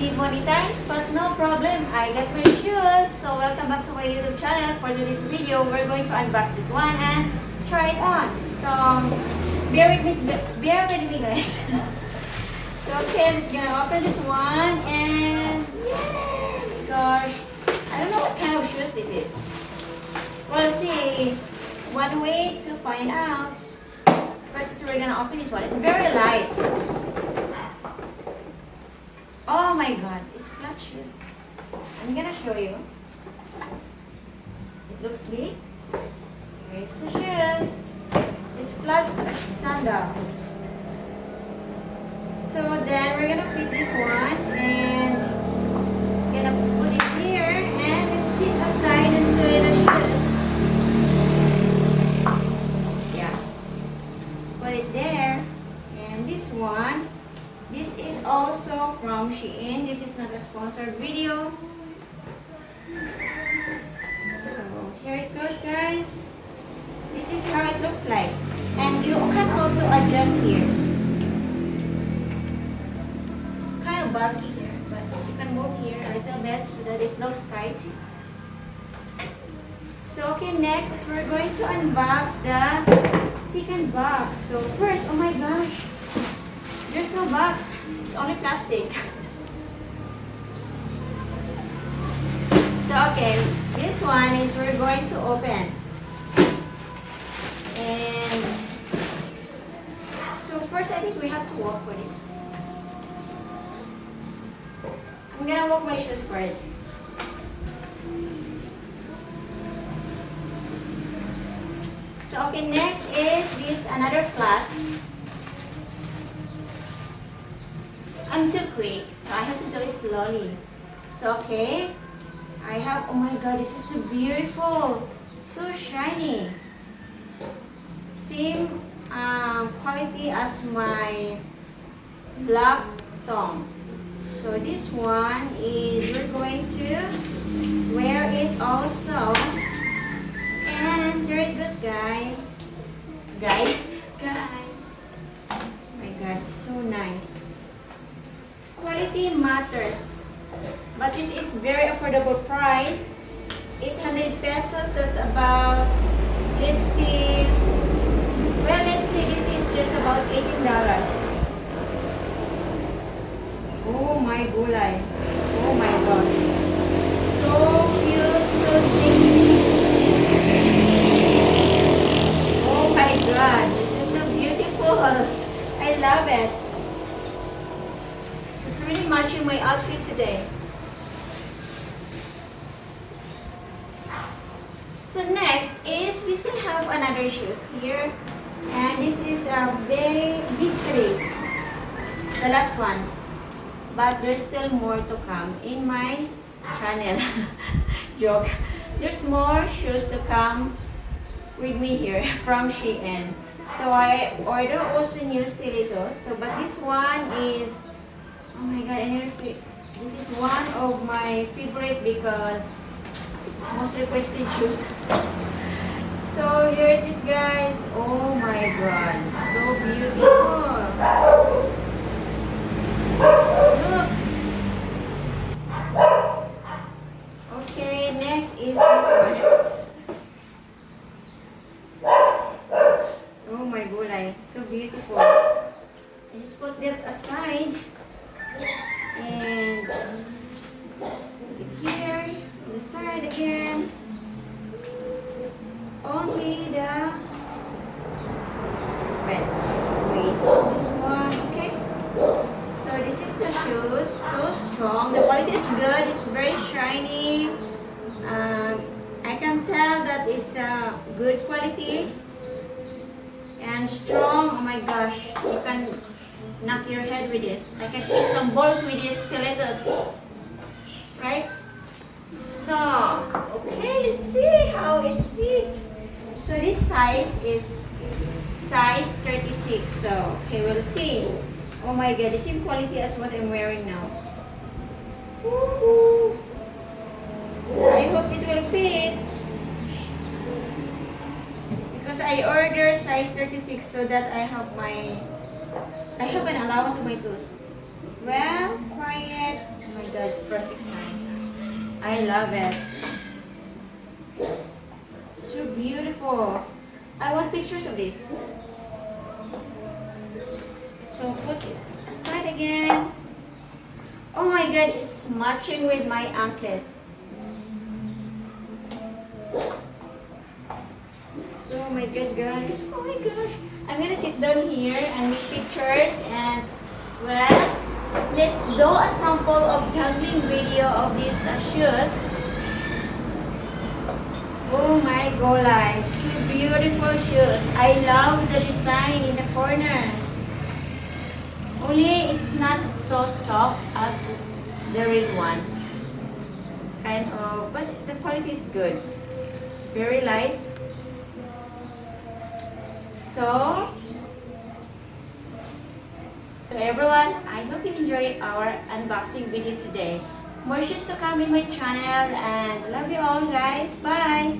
demonetized, but no problem. I got my shoes. So welcome back to my YouTube channel. For this video, we're going to unbox this one and try it on. So bear with me guys. So okay, I'm just gonna open this one and yeah, gosh, I don't know what kind of shoes this is. We'll see. One way to find out. First is we're gonna open this one. It's very light. Oh my god, it's flat shoes. I'm gonna show you. It looks big. Here's the shoes. It's flat sandal. So then we're gonna fit this one and gonna put it here and let's sit aside the shoes. Yeah. Put it there. And this one, this is also from Shein. This is not a sponsored video. So here it goes, guys. This is how it looks like. And you can also adjust here. Bulky here, but you can move here a little bit so that it looks tight. So okay, next is we're going to unbox the second box. So first, oh my gosh, there's no box, it's only plastic. So okay, this one is we're going to open. And so first I think we have to walk for this. I'm gonna walk my shoes first. So okay, next is this another flats. I'm too quick, so I have to do it slowly. So okay, I have, oh my god, this is so beautiful, so shiny. Same quality as my black thumb. So this one is, we're going to wear it also. And there it goes, guys. Guys. Oh my god, so nice. Quality matters. But this is very affordable price. 800 pesos, that's about, let's see, this is just about $18. Oh my gulay. Oh my god. So cute, so sexy. Oh my god. This is so beautiful. I love it. It's really matching my outfit today. So next is we still have another shoes here. And this is a very big three. The last one. But there's still more to come in my channel. Joke. There's more shoes to come with me here from Shein. So I ordered also new stilettos. So but this one is, oh my god, and here's it. This is one of my favorite because most requested shoes. So here it is, guys. Oh my god, so beautiful. Look. Okay, next is this one. Oh my gulay, so beautiful. I just put that aside and put it here, on the side again. Only the wait, this one, okay. So this is the shoes, so strong. The quality is good, it's very shiny. I can tell that it's good quality and strong. Oh my gosh, you can knock your head with this. I can kick some balls with these stilettos, right? So okay, let's see how it fits. So this size is size 36. So okay, we'll see. Oh my god, the same quality as what I'm wearing now. Woohoo! I hope it will fit. Because I ordered size 36 so that I have an allowance of my toes. Well, quiet. Oh my god, it's perfect size. I love it. So beautiful. I want pictures of this. So put it aside again. Oh my god, it's matching with my anklet. So my god guys, oh my gosh. I'm gonna sit down here and make pictures and well, let's do a sample of dangling video of these shoes. Oh my god, so beautiful shoes. I love the design in the corner. Only it's not so soft as the real one. It's kind of, but the quality is good. Very light. So everyone, I hope you enjoyed our unboxing video today. More shoes to come in my channel and love you all guys. Bye!